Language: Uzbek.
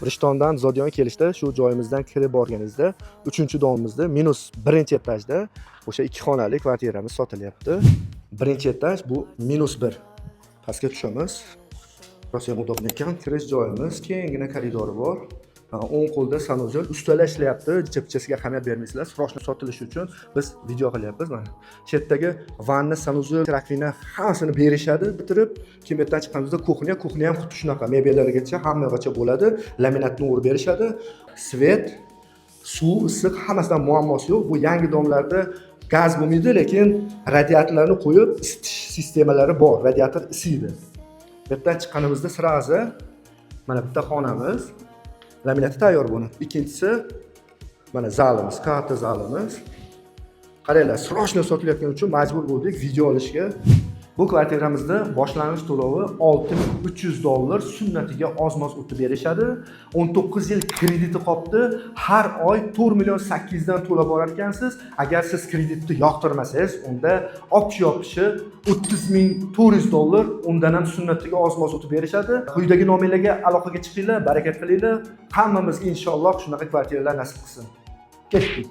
Rishtondan Zodion kelishda shu joyimizdan kirib borganingizda 3-domimizda minus 1-etajda o'sha 2 xonali kvartiramiz sotilyapti. 1-etaj bu -1. Pastga tushamiz. Rosa ham udobniy ekan. Kirish joyimiz, kenggina koridori bor. O'ng qo'lda sanuzel, ustalar ishlayapti. Chipchasiga ahamiyat bermaysizlar. Srochni sotilishi uchun biz video qilyapmiz mana. Chetdagi vanna, sanuzel, rakvina hammasini berishadi. Bitirib, keyin bu yerdan chiqqanimizda kuxnya ham xuddi shunaqa mebellargacha hammagacha bo'ladi. Laminatni urib berishadi. Svet, suv, issiq hammasidan muammosi yo'q. Bu yangi domlarda gaz bo'lmaydi, lekin radiatorlarni qo'yib isitish sistemalari bor. Radiator isiydi. Bu yerdan chiqqanimizda sirazi mana bitta xonamiz. Laminati tayyor buni. Ikkinchisi mana zalimiz, katta zalimiz. Qaranglar, srochno sotilayotgani uchun majbur bo'ldik video olishga. Bu kvartiramizda boshlang'ich to'lovi $6300, sunnatiga oz-moz o'tib berishadi. 19 yil krediti qolibdi. Har oy 4.800.000 dan to'lab borar ekansiz. Agar siz kreditni yoqtirmasangiz, unda yopishi $30.400, undan ham sunnatiga oz-moz o'tib berishadi. Quyidagi nomerlarga aloqaga chiqinglar, barakat qilinglar. Hammamizga inshaalloh shunaqa kvartiralar nasib qilsin. Ketdik.